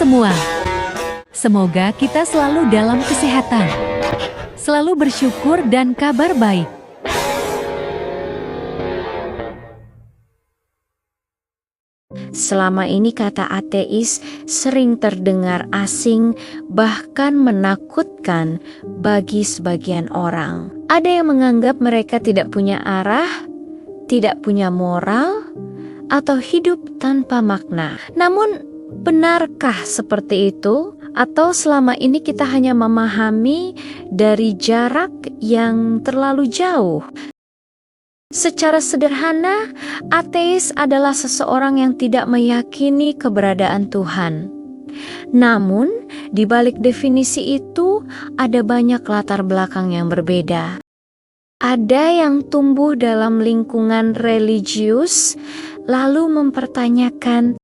semua. Semoga kita selalu dalam kesehatan, selalu bersyukur dan kabar baik. Selama ini kata ateis sering terdengar asing, bahkan menakutkan bagi sebagian orang. Ada yang menganggap mereka tidak punya arah, tidak punya moral, atau hidup tanpa makna. Namun, benarkah seperti itu? Atau selama ini kita hanya memahami dari jarak yang terlalu jauh? Secara sederhana, ateis adalah seseorang yang tidak meyakini keberadaan Tuhan. Namun, di balik definisi itu ada banyak latar belakang yang berbeda. Ada yang tumbuh dalam lingkungan religius, lalu mempertanyakan.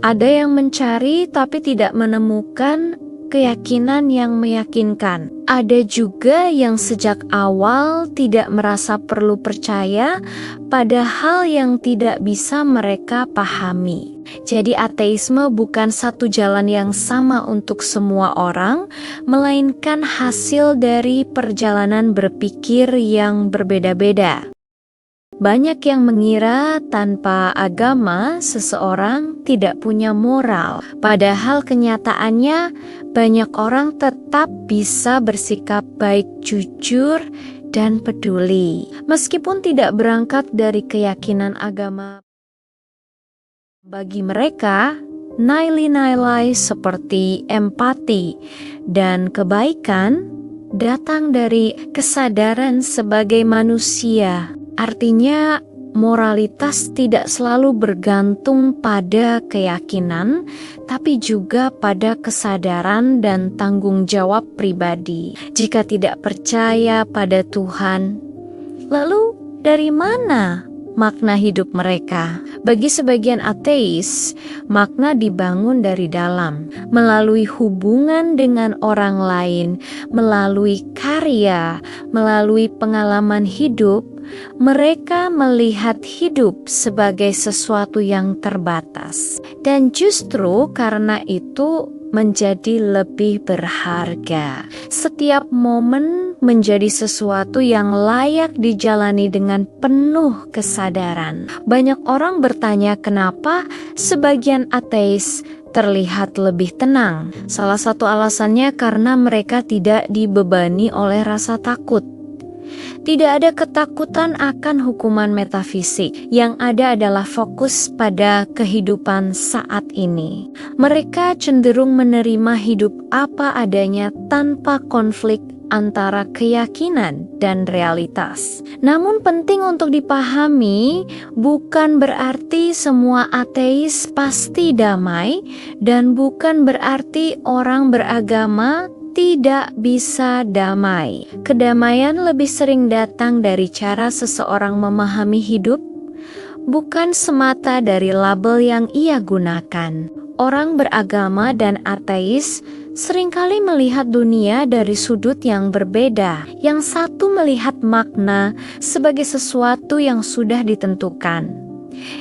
Ada yang mencari tapi tidak menemukan keyakinan yang meyakinkan. Ada juga yang sejak awal tidak merasa perlu percaya pada hal yang tidak bisa mereka pahami. Jadi ateisme bukan satu jalan yang sama untuk semua orang, melainkan hasil dari perjalanan berpikir yang berbeda-beda. Banyak yang mengira tanpa agama seseorang tidak punya moral, padahal kenyataannya banyak orang tetap bisa bersikap baik, jujur, dan peduli, meskipun tidak berangkat dari keyakinan agama. Bagi mereka, nilai-nilai seperti empati dan kebaikan datang dari kesadaran sebagai manusia. Artinya, moralitas tidak selalu bergantung pada keyakinan, tapi juga pada kesadaran dan tanggung jawab pribadi. Jika tidak percaya pada Tuhan, lalu dari mana makna hidup mereka? Bagi sebagian ateis, makna dibangun dari dalam, melalui hubungan dengan orang lain, melalui karya, melalui pengalaman hidup. Mereka melihat hidup sebagai sesuatu yang terbatas, dan justru karena itu menjadi lebih berharga. Setiap momen menjadi sesuatu yang layak dijalani dengan penuh kesadaran. Banyak orang bertanya kenapa sebagian ateis terlihat lebih tenang. Salah satu alasannya karena mereka tidak dibebani oleh rasa takut. Tidak ada ketakutan akan hukuman metafisik, yang ada adalah fokus pada kehidupan saat ini. Mereka cenderung menerima hidup apa adanya tanpa konflik antara keyakinan dan realitas. Namun penting untuk dipahami, bukan berarti semua ateis pasti damai, dan bukan berarti orang beragama tidak bisa damai. Kedamaian lebih sering datang dari cara seseorang memahami hidup, bukan semata dari label yang ia gunakan. Orang beragama dan ateis seringkali melihat dunia dari sudut yang berbeda. Yang satu melihat makna sebagai sesuatu yang sudah ditentukan.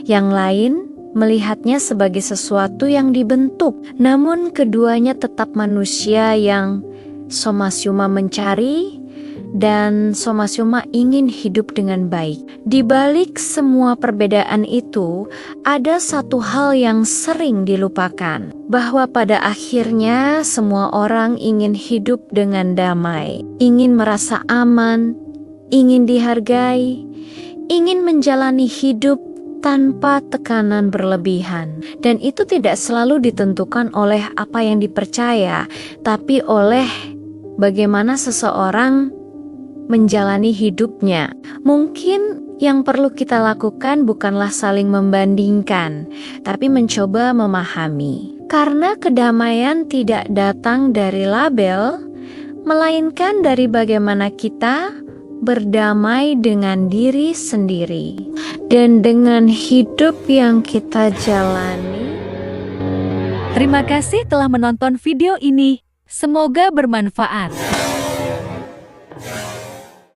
Yang lain melihatnya sebagai sesuatu yang dibentuk, namun keduanya tetap manusia yang soma-suma mencari dan soma-suma ingin hidup dengan baik. Di balik semua perbedaan itu, ada satu hal yang sering dilupakan, bahwa pada akhirnya semua orang ingin hidup dengan damai, ingin merasa aman, ingin dihargai, ingin menjalani hidup tanpa tekanan berlebihan. Dan itu tidak selalu ditentukan oleh apa yang dipercaya, tapi oleh bagaimana seseorang menjalani hidupnya. Mungkin yang perlu kita lakukan bukanlah saling membandingkan, tapi mencoba memahami. Karena kedamaian tidak datang dari label, melainkan dari bagaimana kita berdamai dengan diri sendiri dan dengan hidup yang kita jalani. Terima kasih telah menonton video ini. Semoga bermanfaat.